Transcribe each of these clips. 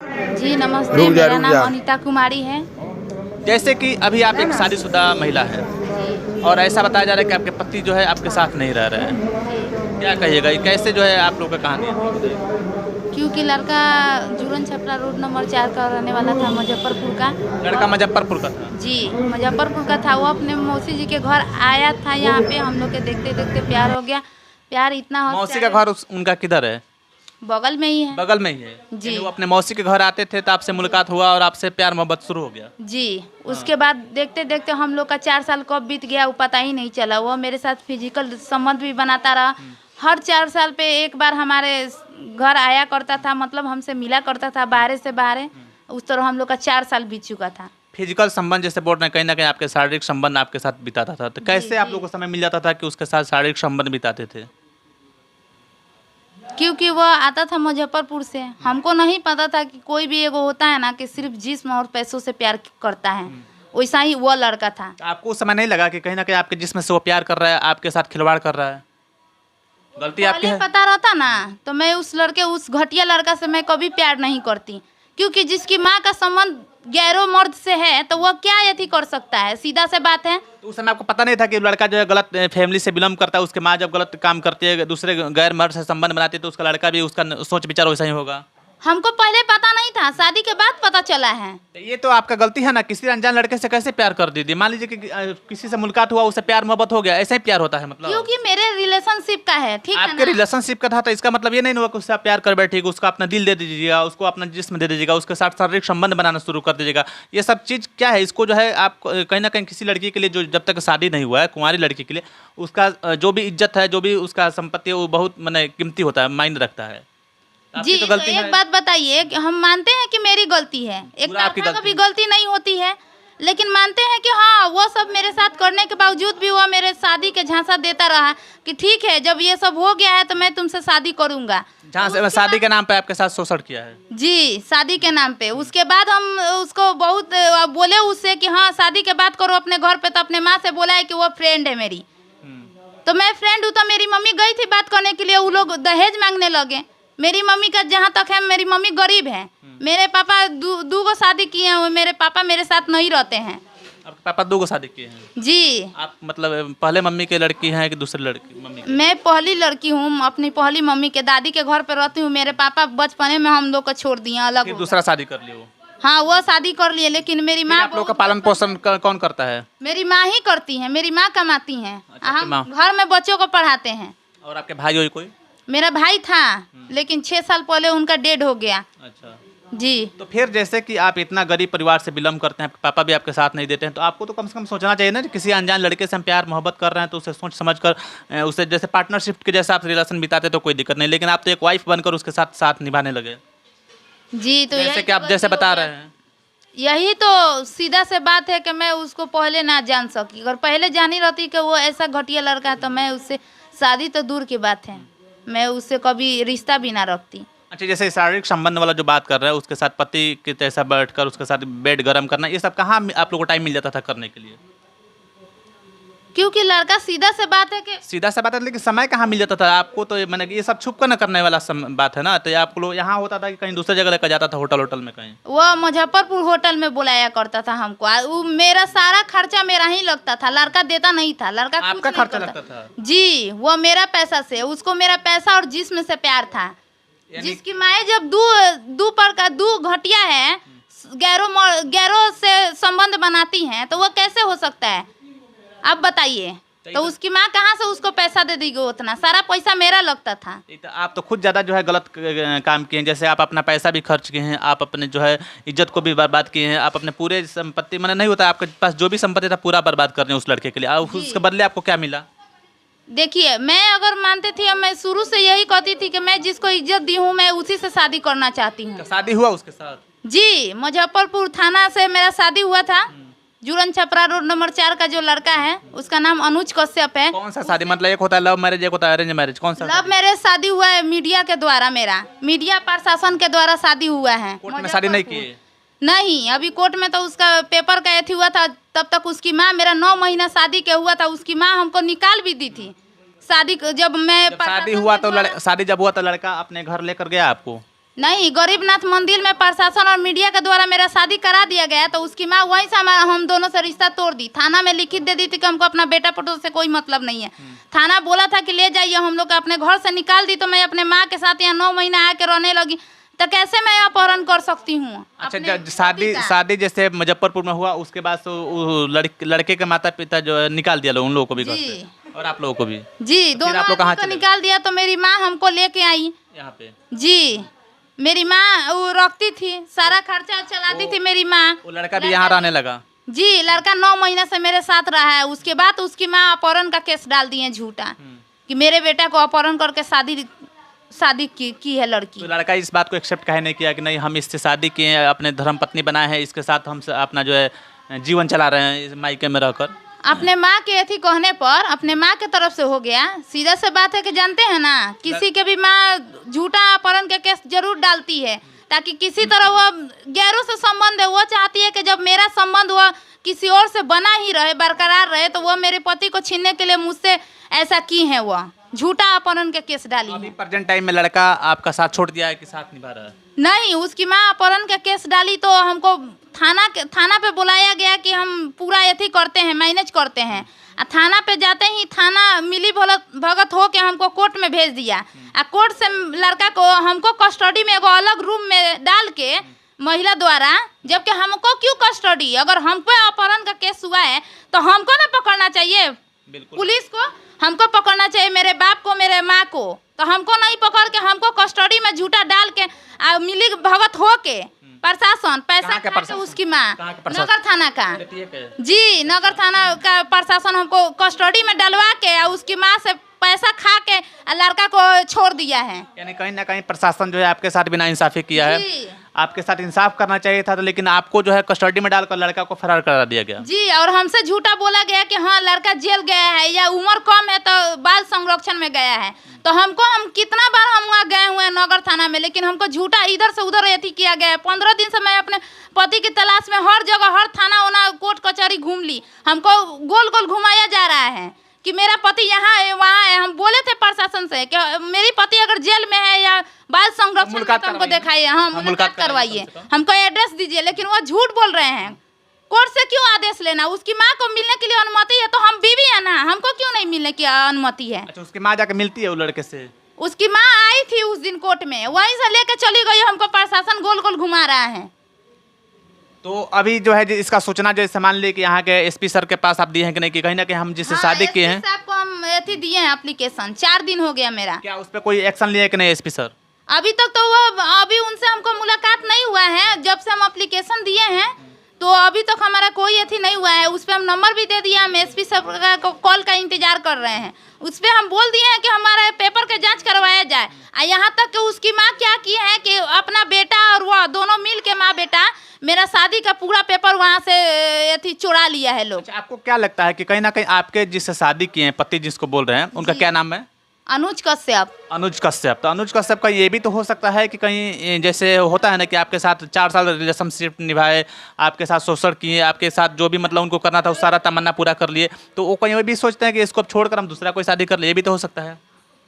जी नमस्ते, मेरा नाम अनीता कुमारी है। जैसे कि अभी आप एक शादीशुदा महिला हैं जी और ऐसा बताया जा रहा है कि आपके पति जो है आपके साथ नहीं रह रहे हैं, जी, क्या कहिएगा? ये कैसे जो है आप लोगों का कहानी है थोड़ा बताइए? क्योंकि लड़का जुरन छपरा रोड नंबर 4 का रहने वाला था, मुजफ्फरपुर का। लड़का मुजफ्फरपुर का था। जी मुजफ्फरपुर का था। वो अपने मौसी जी के घर आया था, यहाँ पे हम लोग के देखते देखते प्यार हो गया। प्यार इतना हो मौसी का घर उनका किधर है? बगल में ही है। बगल में ही है। जी। यानी वो अपने मौसी के घर आते थे तो आपसे मुलाकात हुआ और आपसे प्यार मोहब्बत शुरू हो गया। जी उसके बाद देखते देखते हम लोग का 4 साल कब बीत गया वो पता ही नहीं चला। वो मेरे साथ फिजिकल संबंध भी बनाता रहा। हर 4 साल पे एक बार हमारे घर आया करता था, मतलब हमसे मिला करता था बाहर से बाहर। उस तरह हम लोग का 4 साल बीत चुका था। फिजिकल संबंध जैसे बोल रहे हैं, कहीं ना कहीं आपके शारीरिक संबंध आपके साथ बिताता था, तो कैसे आप जी। लोगों को समय मिल जाता था कि उसके साथ शारीरिक संबंध बिताते थे? क्योंकि वो आता था मुजफ्फरपुर से। हमको नहीं पता था कि कोई भी एगो होता है ना कि सिर्फ जिस्म और पैसों से प्यार करता है, वैसा ही वो लड़का था। तो आपको उस समय नहीं लगा कि कहीं ना कहीं आपके जिस्म से वो प्यार कर रहा है, आपके साथ खिलवाड़ कर रहा है? गलती आपकी पहले है। पता रहता ना तो मैं उस घटिया लड़का से मैं कभी प्यार नहीं करती। क्योंकि जिसकी माँ का संबंध गैरों मर्द से है तो वह क्या यति कर सकता है, सीधा से बात है। तो उस समय आपको पता नहीं था कि लड़का जो है गलत फैमिली से बिलोंग करता है, उसके माँ जब गलत काम करती है, दूसरे गैर मर्द से संबंध बनाती है, तो उसका लड़का भी उसका सोच विचार वैसा ही होगा। हमको पहले पता नहीं था, शादी के बाद पता चला है। तो ये तो आपका गलती है ना, किसी अनजान लड़के से कैसे प्यार कर दीजिए? मान लीजिए कि किसी से मुलाकात हुआ, उससे प्यार मोहब्बत हो गया, ऐसे ही प्यार होता है मतलब? क्योंकि मेरे रिलेशनशिप का है, ठीक है आपके ना। रिलेशनशिप का था तो इसका मतलब ये नहीं हुआ कि उससे आप प्यार कर बैठिएगा, उसको अपना दिल दे दीजिएगा, उसको अपना जिस्म दे दीजिएगा, उसके साथ शारीरिक संबंध बनाना शुरू कर दीजिएगा। ये सब चीज़ क्या है? इसको जो है आप कहीं ना कहीं किसी लड़की के लिए जो जब तक शादी नहीं हुआ है, कुंवारी लड़की के लिए उसका जो भी इज्जत है, जो भी उसका संपत्ति है, वो बहुत माने कीमती होता है, मायने रखता है। आपकी जी तो तो गलती एक है। बात बताइए कि हम मानते हैं कि मेरी गलती है, एक पूरा आपकी तरफा गलती कभी है। गलती नहीं होती है, लेकिन मानते हैं कि हाँ वो सब मेरे साथ करने के बावजूद भी वो मेरे शादी के झांसा देता रहा कि ठीक है जब ये सब हो गया है तो मैं तुमसे शादी करूंगा। जहाँ से शादी के नाम पे आपके साथ शोषण किया है। जी शादी के नाम पे। उसके बाद हम उसको बहुत बोले उससे कि हाँ शादी के बात करो अपने घर पे, तो अपने माँ से बोला है कि वो फ्रेंड है मेरी। तो मैं फ्रेंड हूँ तो मेरी मम्मी गई थी बात करने के लिए, वो लोग दहेज मांगने लगे। मेरी मम्मी का जहाँ तक है, मेरी मम्मी गरीब है। मेरे पापा दू गो शादी किए हैं, मेरे पापा मेरे साथ नहीं रहते हैं। आपके पापा 2 गो शादी किए हैं? जी आप मतलब पहले मम्मी के लड़की हैं कि दूसरी लड़की मम्मी की? मैं पहली लड़की हूँ, अपनी पहली मम्मी के दादी के घर पे रहती हूँ। मेरे पापा बचपने में हम लोग को छोड़ दिए, अलग फिर हो दूसरा शादी कर लिया वो? गए। हाँ वो शादी कर लिए, लेकिन मेरी फिर माँ आप लोग का पालन पोषण कौन करता है? मेरी माँ ही करती है, मेरी माँ कमाती हैं। अच्छा, आपकी हम माँ। घर में बच्चों को पढ़ाते हैं। और आपके भाई हो कोई? मेरा भाई था लेकिन 6 साल पहले उनका डेड हो गया। अच्छा। जी तो फिर जैसे कि आप इतना गरीब परिवार से बिलोंग करते हैं, आपके पापा भी आपके साथ नहीं देते हैं, तो आपको तो कम से कम सोचना चाहिए ना कि किसी अनजान लड़के से हम प्यार मोहब्बत कर रहे हैं तो उसे सोच समझ कर उसे जैसे पार्टनरशिप के जैसे आप रिलेशन बिताते तो कोई दिक्कत नहीं, लेकिन आप तो एक वाइफ बनकर उसके साथ साथ निभाने लगे, जी तो जैसे यही कि आप तो जैसे गलती बता हो रहे गई। हैं। यही तो सीधा से बात है कि मैं उसको पहले ना जान सकी। अगर पहले जानी रहती कि वो ऐसा घटिया लड़का है तो मैं उससे शादी तो दूर की बात है, मैं उससे कभी रिश्ता भी ना रखती। अच्छा, जैसे शारीरिक संबंध वाला जो बात कर रहे हैं, उसके साथ पति के जैसा बैठकर उसके साथ बेड गर्म करना, ये सब कहाँ आप लोगों को टाइम मिल जाता था करने के लिए? क्योंकि लड़का सीधा से बात है कि सीधा सा बात है, लेकिन समय कहाँ मिल जाता था आपको? तो मैंने ये सब छुप कर न करने वाला बात है ना, तो ये आप लोग यहाँ होता था कि कहीं दूसरी जगह लेकर जाता था, होटल में कहीं? वो मुजफ्फरपुर होटल में बुलाया करता था हमको। वो मेरा सारा खर्चा मेरा ही लगता था, लड़का देता नहीं था। लड़का कुछ आपका नहीं खर्चा करता। लगता था? जी वो मेरा पैसा से, उसको मेरा पैसा और जिस्म से प्यार था। जिसकी माए जब दू पर का दू घटिया है, गैरों से संबंध बनाती हैं, तो वो कैसे हो सकता है आप बताइए? तो उसकी माँ कहाँ से उसको पैसा दे देगी? उतना सारा पैसा मेरा लगता था। तो आप तो खुद ज़्यादा जो है गलत काम किए हैं, जैसे आप अपना पैसा भी खर्च किए हैं, आप अपने जो है इज्जत को भी बर्बाद किए हैं, आप अपने पूरे संपत्ति मैंने नहीं होता आपके पास जो भी संपत्ति था पूरा बर्बाद कर रहे हैं उस लड़के के लिए, और जी। उसके बदले आपको क्या मिला? देखिए मैं अगर मानती थी, मैं शुरू से यही कहती थी कि मैं जिसको इज्जत दी हूँ मैं उसी से शादी करना चाहती हूँ। तो शादी हुआ उसके साथ? जी मुजफ्फरपुर थाना से मेरा शादी हुआ था। जुरन छपरा रोड नंबर 4 का जो लड़का है उसका नाम अनुज कश्यप है। कौन सा शादी? मतलब एक होता है लव मैरिज, एक होता है अरेंज मैरिज, कौन सा? लव मैरिज शादी हुआ है मीडिया के द्वारा, मेरा मीडिया प्रशासन के द्वारा शादी हुआ है। कोर्ट में शादी नहीं की? नहीं, अभी कोर्ट में तो उसका पेपर का एथी हुआ था, तब तक उसकी माँ, मेरा 9 महीना शादी के हुआ था, उसकी माँ हमको निकाल भी दी थी। शादी जब मैं जब शादी हुआ तो शादी जब हुआ तो लड़का अपने घर लेकर गया आपको? नहीं, गरीबनाथ मंदिर में प्रशासन और मीडिया के द्वारा मेरा शादी करा दिया गया, तो उसकी माँ वहीं से हम दोनों से रिश्ता तोड़ दी। थाना में लिखित दे दी थी कि हमको अपना बेटा पटो से कोई मतलब नहीं है। थाना बोला था कि ले जाइए, हम लोग अपने घर से निकाल दी। तो मैं अपने माँ के साथ यहाँ 9 महीना आके रहने लगी, तो कैसे मैं अपहरण कर सकती हूँ? अच्छा, शादी जैसे मुजफ्फरपुर में हुआ, उसके बाद तो लड़के के माता पिता जो है निकाल दिया लोग, उन लोगों को भी घर से, और आप लोगों को भी? जी, दोनों आप लोग कहाँ को निकाल दिया। तो मेरी माँ हमको लेके आई यहाँ पे। जी, मेरी माँ वो रखती थी, सारा खर्चा चलाती थी मेरी माँ। वो लड़का भी यहाँ रहने लगा? जी, लड़का 9 महीने से मेरे साथ रहा है। उसके बाद उसकी माँ अपहरण का केस डाल दिए झूठा, कि मेरे बेटा को अपहरण करके शादी की है लड़की। तो लड़का इस बात को एक्सेप्ट काहे नहीं किया कि नहीं हम इससे शादी किए हैं, अपने धर्म पत्नी बनाए हैं, इसके साथ हम अपना जो है जीवन चला रहे हैं इस मायके में रहकर? अपने माँ के अथी कहने पर अपने माँ के तरफ से हो गया। सीधा सा बात है कि जानते हैं ना, किसी के भी माँ झूठा अपहरण के केस जरूर डालती है, ताकि किसी तरह वो गैरों से संबंध है, वो चाहती है कि जब मेरा संबंध वो किसी और से बना ही रहे, बरकरार रहे, तो वो मेरे पति को छीनने के लिए मुझसे ऐसा की है, वो झूठा अपहरण के केस डाली है। अभी प्रेजेंट टाइम में लड़का आपका साथ छोड़ दिया है कि साथ निभा रहा है? नहीं, उसकी माँ अपहरण का केस डाली तो हमको थाना पे बुलाया गया कि हम पूरा एथी करते हैं, मैनेज करते हैं। थाना पे जाते ही थाना मिली भगत हो के हमको कोर्ट में भेज दिया। कोर्ट से लड़का को हमको कस्टडी में एगो अलग रूम में डाल के महिला द्वारा, जबकि हमको क्यों कस्टडी? अगर हमको अपहरण का केस हुआ है तो हमको ना पकड़ना चाहिए? पुलिस को हमको पकड़ना चाहिए, मेरे बाप को, मेरे माँ को। तो हमको नहीं पकड़ के हमको कस्टडी में झूठा डाल के मिली भगत हो के प्रशासन पैसा खा के उसकी माँ, नगर थाना का जी, नगर थाना का प्रशासन हमको कस्टडी में डलवा के उसकी माँ से पैसा खा के लड़का को छोड़ दिया है। यानी कहीं ना कहीं प्रशासन जो है आपके साथ बिना इंसाफी किया है। आपके साथ इंसाफ करना चाहिए था, तो लेकिन आपको जो है कस्टडी में डालकर लड़का को फरार करा दिया गया। जी, और हमसे झूठा बोला गया कि हाँ लड़का जेल गया है या उम्र कम है तो बाल संरक्षण में गया है। तो हम कितना बार हम वहाँ गए हुए हैं नगर थाना में, लेकिन हमको झूठा इधर से उधर एथी किया गया है। 15 दिन से मैं अपने पति की तलाश में हर जगह, हर थाना वाना कोर्ट कचहरी घूम ली। हमको गोल गोल घुमाया जा रहा है कि मेरा पति यहाँ है वहाँ है। हम बोले थे प्रशासन से कि मेरी पति अगर जेल में है या बाल संरक्षण में तो हमको दिखाइए, हाँ मुलाकात करवाइए, हमको एड्रेस दीजिए। लेकिन वो झूठ बोल रहे हैं। कोर्ट से क्यों आदेश लेना? उसकी माँ को मिलने के लिए अनुमति है तो हम बीवी है ना, हमको क्यों नहीं मिलने की अनुमति है? अच्छा, उसकी माँ जाके मिलती है वो लड़के से? उसकी माँ आई थी उस दिन कोर्ट में, वहीं से लेके चली गई। हमको प्रशासन गोल गोल घुमा रहा है। तो अभी जो है इसका सूचना जैसे मान ली कि यहाँ के एसपी सर के पास आप दिए हैं कि नहीं, कि कहीं ना कहीं हम जिससे शादी किए हैं आपको हम एथी दिए हैं एप्लीकेशन, 4 दिन हो गया मेरा। क्या उस पर कोई एक्शन लिया कि नहीं एसपी सर? अभी तक तो वो अभी उनसे हमको मुलाकात नहीं हुआ है। जब से हम एप्लीकेशन दिए हैं तो अभी तक हमारा कोई एथी नहीं हुआ है। उस पर हम नंबर भी दे दिया, हम एसपी सर का कॉल का इंतजार कर रहे हैं। उस पर हम बोल दिए हैं कि हमारे पेपर का जांच करवाया जाए। यहाँ तक कि उसकी माँ क्या की है कि अपना बेटा और वह दोनों मिल के माँ बेटा मेरा शादी का पूरा पेपर वहाँ से एथी चुरा लिया है लोग। अच्छा, आपको क्या लगता है कि कहीं ना कहीं आपके जिससे शादी किए हैं पति जिसको बोल रहे हैं, उनका क्या नाम है? अनुज कश्यप। अनुज कश्यप। तो अनुज कश्यप का ये भी तो हो सकता है कि कहीं जैसे होता है ना कि आपके साथ 4 साल रिलेशनशिप निभाए, आपके साथ शोषण किए, आपके साथ जो भी मतलब उनको करना था वो सारा तमन्ना पूरा कर लिए, तो वो कहीं भी सोचते हैं कि इसको छोड़कर हम दूसरा कोई शादी कर ले, ये भी तो हो सकता है।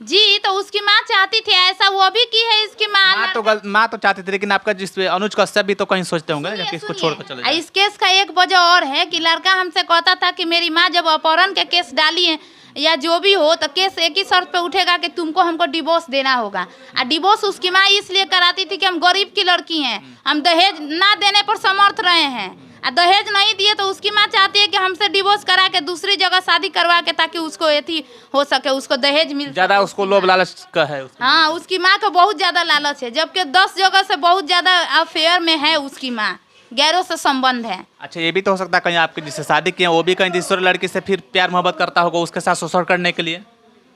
जी, तो उसकी माँ चाहती थी ऐसा, वो भी की है इसकी माँ तो चाहती थी, लेकिन आपका जिस अनुज कश्यप भी तो कहीं सोचते होंगे कि इसको छोड़कर चले जाए। इस केस का एक वजह और है कि लड़का हमसे कहता था कि मेरी माँ जब अपहरण के केस डाली है या जो भी हो तो केस एक ही शर्त पे उठेगा कि तुमको हमको डिवोर्स देना होगा। और डिवोर्स उसकी माँ इसलिए कराती थी कि हम गरीब की लड़की हैं, हम दहेज ना देने पर समर्थ रहे हैं। और दहेज नहीं दिए तो उसकी माँ चाहती है कि हमसे डिवोर्स करा के दूसरी जगह शादी करवा के, ताकि उसको एथी हो सके, उसको दहेज मिल ज़्यादा उसको लोभ लालच का है। हाँ, उसकी माँ को बहुत ज़्यादा लालच है, जबकि 10 जगह से बहुत ज़्यादा अफेयर में है उसकी माँ, गैरों से संबंध है। अच्छा, ये भी तो हो सकता है कहीं आपके जिससे शादी किए वो भी कहीं दूसरे लड़की से फिर प्यार मोहब्बत करता होगा उसके साथ शोषण करने के लिए।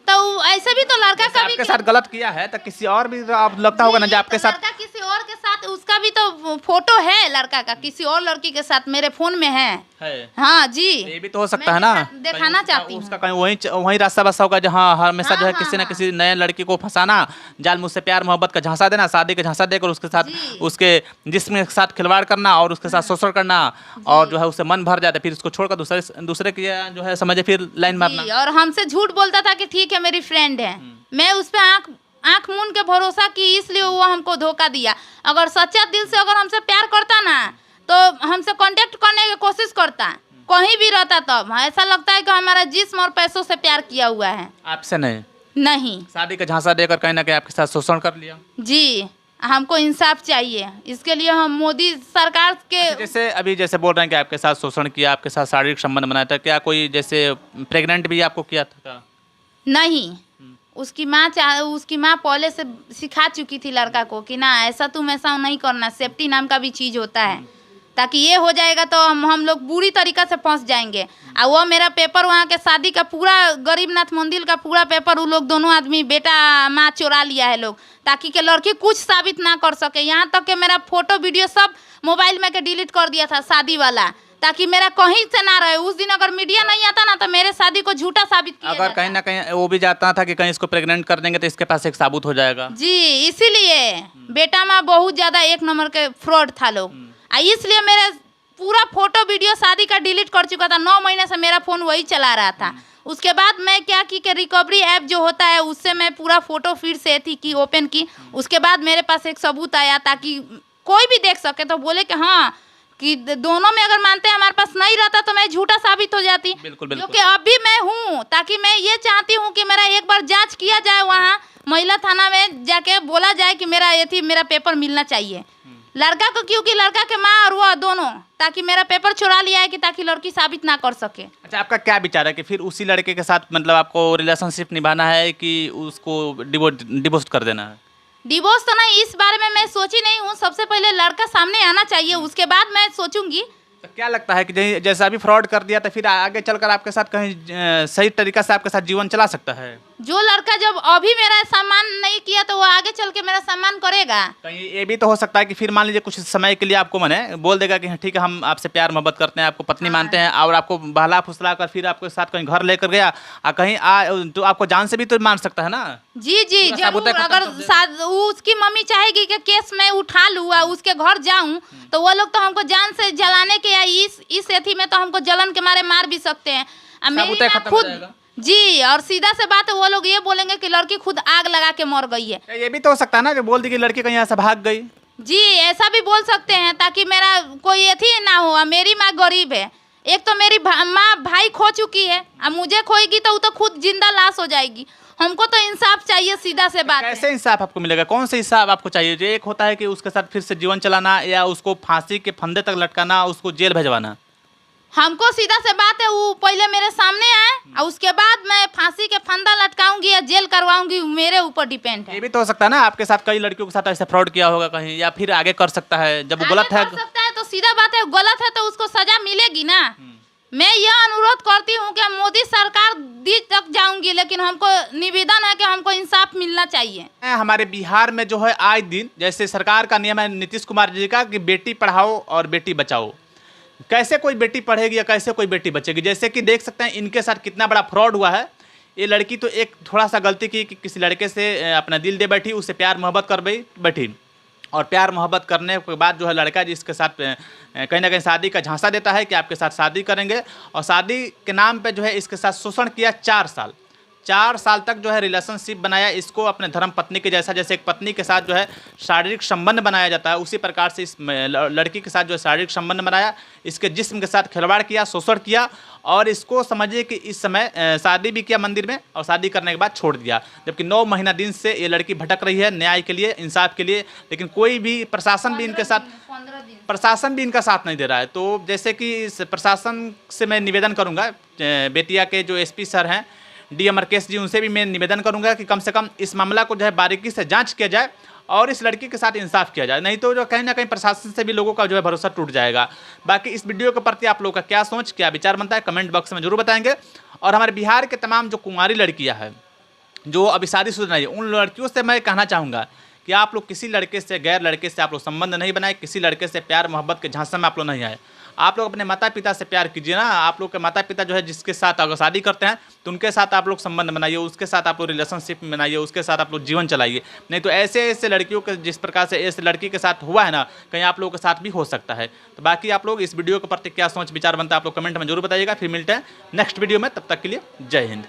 तो ऐसे भी तो लड़का कभी आपके साथ गलत किया है तो किसी और भी तो आप लगता होगा ना जो आपके साथ, लड़का किसी और के साथ, उसका भी तो फोटो है लड़का का किसी और लड़की के साथ मेरे फोन में है। हाँ जी, ये भी तो हो सकता है ना, दिखाना चाहती हूँ। उसका कहीं वही रास्ता बसा होगा जहाँ हमेशा जो है किसी न किसी नए लड़की को फंसाना, जाल मुझसे प्यार मोहब्बत का झांसा देना, शादी का झांसा देकर उसके साथ उसके जिस्म के साथ खिलवाड़ करना और उसके साथ शोषण करना, और जो है उससे मन भर जाता है, फिर उसको छोड़कर दूसरे की जो है समझे फिर लाइन मारना। और हमसे झूठ बोलता था कि ठीक है मेरी फ्रेंड है। मैं उस पर आँख आंख मूंद के भरोसा की, इसलिए वो हमको धोखा दिया। अगर सच्चा दिल से अगर हमसे प्यार करता ना तो हमसे कांटेक्ट करने की कोशिश करता, कहीं भी रहता। तब ऐसा लगता है कि हमारा जिस्म और पैसों से प्यार किया हुआ है। आपसे नहीं? नहीं। शादी का झांसा देकर कहीं ना कहीं आपके साथ शोषण कर लिया? जी, हमको इंसाफ चाहिए। इसके लिए हम मोदी सरकार के जैसे बोल रहे हैं कि आपके साथ शोषण किया, आपके साथ शारीरिक संबंध बनाया था, क्या कोई जैसे प्रेग्नेंट भी आपको किया था? नहीं, उसकी माँ पहले से सिखा चुकी थी लड़का को कि ना ऐसा तुम ऐसा नहीं करना, सेफ्टी नाम का भी चीज़ होता है, ताकि ये हो जाएगा तो हम लोग बुरी तरीक़ा से फंस जाएंगे। और वो मेरा पेपर वहाँ के शादी का पूरा गरीबनाथ मंदिर का पूरा पेपर वो लोग दोनों आदमी बेटा माँ चुरा लिया है लोग, ताकि के लड़की कुछ साबित ना कर सके। यहाँ तक कि मेरा फोटो वीडियो सब मोबाइल में के डिलीट कर दिया था शादी वाला, ताकि मेरा कहीं से ना रहे। उस दिन अगर मीडिया नहीं आता ना तो मेरे शादी को झूठा साबित किया अगर कहीं ना कहीं वो भी जाता था कि कहीं इसको प्रेग्नेंट कर देंगे तो इसके पास एक साबुत हो जाएगा। जी, इसीलिए बेटा माँ बहुत ज़्यादा एक नंबर के फ्रॉड था लोग। इसलिए मेरा पूरा फोटो वीडियो शादी का डिलीट कर चुका था। 9 महीने से मेरा फ़ोन वही चला रहा था। उसके बाद मैं क्या की कि रिकवरी ऐप जो होता है उससे मैं पूरा फ़ोटो फिर से की ओपन की। उसके बाद मेरे पास एक सबूत आया, ताकि कोई भी देख सके तो बोले कि हाँ कि दोनों में अगर मानते हैं हमारे पास नहीं रहता तो मैं झूठा साबित हो जाती। बिल्कुल। क्योंकि अभी मैं हूँ, ताकि मैं ये चाहती हूँ कि मेरा एक बार जांच किया जाए, वहाँ महिला थाना में जाके बोला जाए कि मेरा पेपर मिलना चाहिए लड़का को, क्योंकि लड़का के माँ और वो दोनों, ताकि मेरा पेपर चुरा लिया है कि ताकि लड़की साबित ना कर सके। अच्छा, आपका क्या विचार है कि फिर उसी लड़के के साथ मतलब आपको रिलेशनशिप निभाना है कि उसको डिवोर्स कर देना है? डिवोर्स तो नहीं, इस बारे में मैं सोची नहीं हूँ। सबसे पहले लड़का सामने आना चाहिए, उसके बाद मैं सोचूंगी। तो क्या लगता है कि जैसा अभी फ्रॉड कर दिया तो फिर आगे चलकर आपके साथ कहीं सही तरीका से आपके साथ जीवन चला सकता है? जो लड़का जब अभी मेरा सम्मान नहीं किया तो वो आगे चल के मेरा सम्मान करेगा। कहीं ये भी तो हो सकता है कि फिर मान लीजिए कुछ समय के लिए आपको मने बोल देगा कि हाँ ठीक है, हम आपसे प्यार मोहब्बत करते हैं, आपको पत्नी मानते हैं, और आपको बहला फुसला कर फिर आपके साथ कहीं घर लेकर गया और कहीं तो आपको जान से भी तो मान सकता है ना? जी जरूर। अगर उसकी मम्मी चाहेगी कि केस मैं उठा लूँ और उसके घर जाऊँ तो वो लोग तो हमको जान से जलाने के या इस एथी में तो हमको जलन के मारे मार भी सकते हैं। मेरी माँ खुद जी, और सीधा से बात है, वो लोग ये बोलेंगे कि लड़की खुद आग लगा के मर गई है। ये भी तो हो सकता है ना कि बोल दी कि लड़की कहीं यहाँ से भाग गई। जी, ऐसा भी बोल सकते हैं, ताकि मेरा कोई एथी ना हो। मेरी माँ गरीब है, एक तो मेरी माँ भाई खो चुकी है, अब मुझे खोएगी तो वो तो खुद जिंदा लाश हो जाएगी। हमको तो इंसाफ चाहिए, सीधा से बात। कैसे इंसाफ आपको मिलेगा? कौन सा इंसाफ आपको चाहिए? जो एक होता है कि उसके साथ फिर से जीवन चलाना या उसको फांसी के फंदे तक लटकाना, उसको जेल भेजवाना। हमको सीधा से बात है, वो पहले मेरे सामने आए और उसके बाद मैं फांसी के फंदा लटकाऊंगी या जेल करवाऊंगी, मेरे ऊपर डिपेंड है। ये भी तो हो सकता है ना आपके साथ कई लड़कियों के साथ ऐसे फ्रॉड किया होगा कहीं, या फिर आगे कर सकता है जब वो गलत है। कर सकता है तो सीधा बात है, गलत है तो उसको सजा मिलेगी ना। मैं यह अनुरोध करती हूँ कि मोदी सरकार दिल तक जाऊंगी, लेकिन हमको निवेदन है कि हमको इंसाफ मिलना चाहिए। हमारे बिहार में जो है आए दिन जैसे सरकार का नियम है नीतीश कुमार जी का कि बेटी पढ़ाओ और बेटी बचाओ। कैसे कोई बेटी पढ़ेगी या कैसे कोई बेटी बचेगी? जैसे कि देख सकते हैं इनके साथ कितना बड़ा फ्रॉड हुआ है। ये लड़की तो एक थोड़ा सा गलती की कि किसी लड़के से अपना दिल दे बैठी, उससे प्यार मोहब्बत कर बैठी, और प्यार मोहब्बत करने के बाद जो है लड़का जिसके साथ कहीं ना कहीं शादी का झांसा देता है कि आपके साथ शादी करेंगे, और शादी के नाम पे जो है इसके साथ शोषण किया। 4 साल तक जो है रिलेशनशिप बनाया, इसको अपने धर्म पत्नी के जैसा, जैसे एक पत्नी के साथ जो है शारीरिक संबंध बनाया जाता है, उसी प्रकार से इस लड़की के साथ जो है शारीरिक संबंध बनाया, इसके जिस्म के साथ खिलवाड़ किया, शोषण किया, और इसको समझिए कि इस समय शादी भी किया मंदिर में, और शादी करने के बाद छोड़ दिया। जबकि 9 महीना दिन से ये लड़की भटक रही है न्याय के लिए, इंसाफ के लिए, लेकिन कोई भी प्रशासन भी इनके साथ नहीं दे रहा है। तो जैसे कि इस प्रशासन से मैं निवेदन करूँगा, बेतिया के जो SP सर हैं DM राकेश जी, उनसे भी मैं निवेदन करूंगा कि कम से कम इस मामला को जो है बारीकी से जांच किया जाए और इस लड़की के साथ इंसाफ किया जाए, नहीं तो जो कहीं ना कहीं प्रशासन से भी लोगों का जो है भरोसा टूट जाएगा। बाकी इस वीडियो के प्रति आप लोगों का क्या सोच, क्या विचार बनता है, कमेंट बॉक्स में जरूर बताएंगे। और हमारे बिहार के तमाम जो कुंवारी लड़कियाँ हैं जो अभी शादीशुदा नहीं है, उन लड़कियों से मैं कहना चाहूँगा कि आप लोग किसी लड़के से, गैर लड़के से आप लोग संबंध नहीं बनाए, किसी लड़के से प्यार मोहब्बत के झांसे में आप लोग नहीं आए। आप लोग अपने माता पिता से प्यार कीजिए ना। आप लोग के माता पिता जो है जिसके साथ अगर शादी करते हैं तो उनके साथ आप लोग संबंध बनाइए, उसके साथ आप लोग रिलेशनशिप बनाइए, उसके साथ आप लोग जीवन चलाइए। नहीं तो ऐसे लड़कियों के जिस प्रकार से इस लड़की के साथ हुआ है ना, कहीं आप लोगों के साथ भी हो सकता है। तो बाकी आप लोग इस वीडियो के प्रति क्या सोच विचार बनता है आप लोग कमेंट में जरूर बताइएगा। फिर मिलते हैं नेक्स्ट वीडियो में, तब तक के लिए जय हिंद।